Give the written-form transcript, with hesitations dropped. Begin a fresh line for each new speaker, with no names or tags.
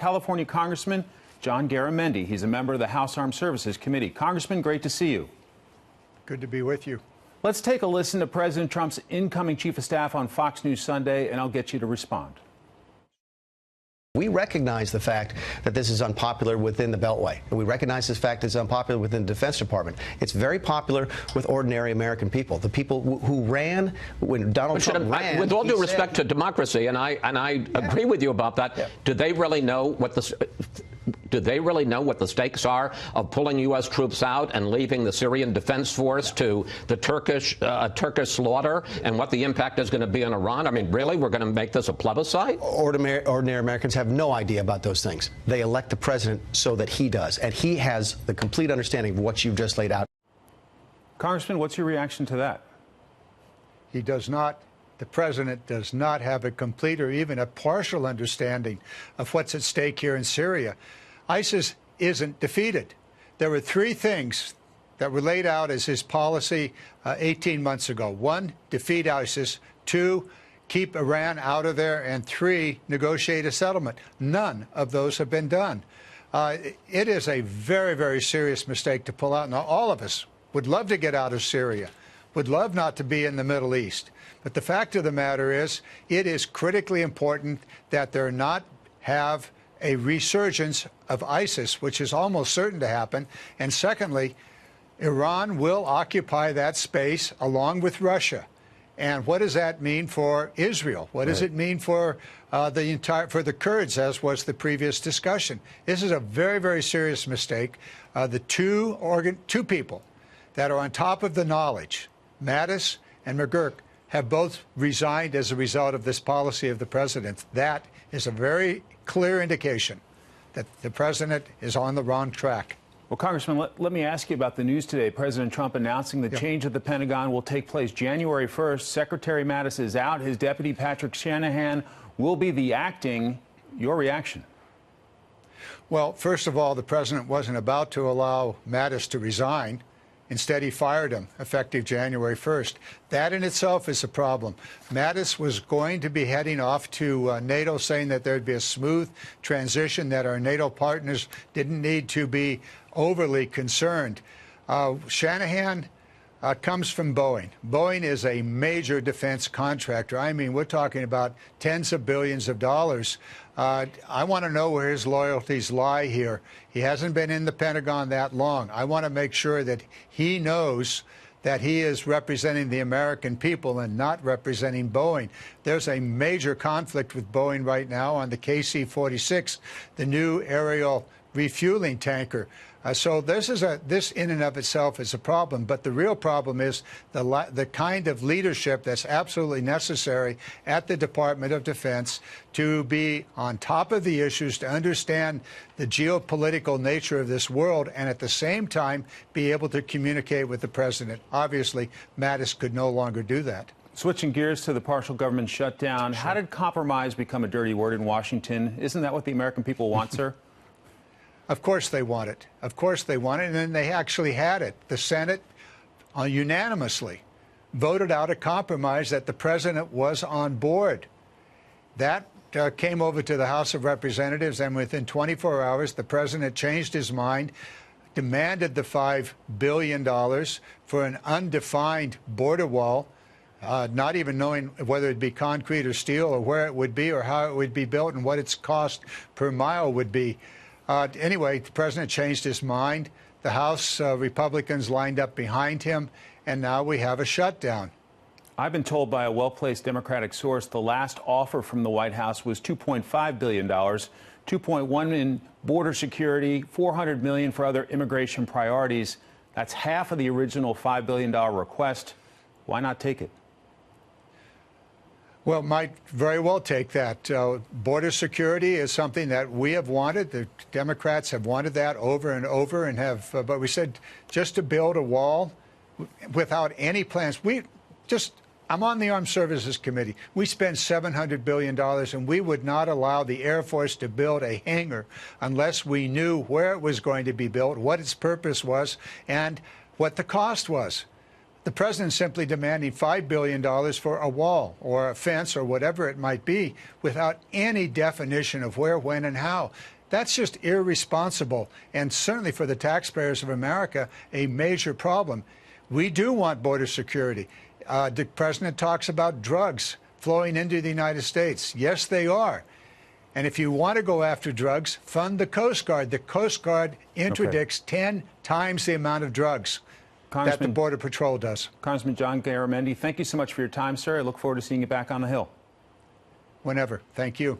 California Congressman John Garamendi. He's a member of the House Armed Services Committee. Congressman, great to see you.
Good to be with you.
Let's take a listen to President Trump's incoming chief of staff on Fox News Sunday, and I'll get you to respond.
We recognize the fact that this is unpopular within the Beltway. And we recognize this fact it's unpopular within the Defense Department. It's very popular with ordinary American people. The people who ran when Donald Trump ran.
With all due respect to democracy, and I agree with you about that. Yeah. Do they really know what the stakes are of pulling U.S. troops out and leaving the Syrian Defense Force to the Turkish slaughter, and what the impact is going to be on Iran? I mean, really, we're going to make this a plebiscite?
Ordinary Americans have no idea about those things. They elect the president so that he does, and he has the complete understanding of what you've just laid out.
Congressman, what's your reaction to that?
He does not. The president does not have a complete or even a partial understanding of what's at stake here in Syria. ISIS isn't defeated. There were three things that were laid out as his policy 18 months ago. One, defeat ISIS. Two, keep Iran out of there. And three, negotiate a settlement. None of those have been done. It is a very, very serious mistake to pull out. Now, all of us would love to get out of Syria, would love not to be in the Middle East. But the fact of the matter is, it is critically important that there not have a resurgence of ISIS, which is almost certain to happen. And secondly, Iran will occupy that space along with Russia. And what does that mean for Israel? What does it mean for the Kurds, as was the previous discussion? This is a very, very serious mistake. The two people that are on top of the knowledge, Mattis and McGurk, have both resigned as a result of this policy of the president. That is a very clear indication that the president is on the wrong track.
Well, Congressman, let me ask you about the news today. President Trump announcing the change of the Pentagon will take place January 1st. Secretary Mattis is out. His deputy, Patrick Shanahan, will be the acting. Your reaction?
Well, first of all, the president wasn't about to allow Mattis to resign. Instead, he fired him effective January 1st. That in itself is a problem. Mattis was going to be heading off to NATO, saying that there'd be a smooth transition, that our NATO partners didn't need to be overly concerned. Shanahan comes from Boeing. Boeing is a major defense contractor. I mean, we're talking about tens of billions of dollars. I want to know where his loyalties lie here. He hasn't been in the Pentagon that long. I want to make sure that he knows that he is representing the American people and not representing Boeing. There's a major conflict with Boeing right now on the KC-46, the new aerial refueling tanker. So this in and of itself is a problem, but the real problem is the kind of leadership that's absolutely necessary at the Department of Defense to be on top of the issues, to understand the geopolitical nature of this world, and at the same time be able to communicate with the president. Obviously, Mattis could no longer do that.
Switching gears to the partial government shutdown, how did compromise become a dirty word in Washington? Isn't that what the American people want, sir?
Of course they want it. Of course they want it. And then they actually had it. The Senate unanimously voted out a compromise that the president was on board. That came over to the House of Representatives, and within 24 hours, the president changed his mind, demanded the $5 billion for an undefined border wall, not even knowing whether it'd be concrete or steel or where it would be or how it would be built and what its cost per mile would be. Anyway, the president changed his mind. The House Republicans lined up behind him, and now we have a shutdown.
I've been told by a well-placed Democratic source the last offer from the White House was $2.5 billion, $2.1 in border security, $400 million for other immigration priorities. That's half of the original $5 billion request. Why not take it?
Well, might very well take that. Border security is something that we have wanted. The Democrats have wanted that over and over, and have. But we said just to build a wall without any plans. I'm on the Armed Services Committee. We spend $700 billion, and we would not allow the Air Force to build a hangar unless we knew where it was going to be built, what its purpose was, and what the cost was. The president's simply demanding $5 billion for a wall or a fence or whatever it might be without any definition of where, when, and how. That's just irresponsible, and certainly for the taxpayers of America, a major problem. We do want border security. The president talks about drugs flowing into the United States. Yes, they are. And if you want to go after drugs, fund the Coast Guard. The Coast Guard interdicts 10 times the amount of drugs that the Border Patrol does.
Congressman John Garamendi, thank you so much for your time, sir. I look forward to seeing you back on the Hill.
Whenever. Thank you.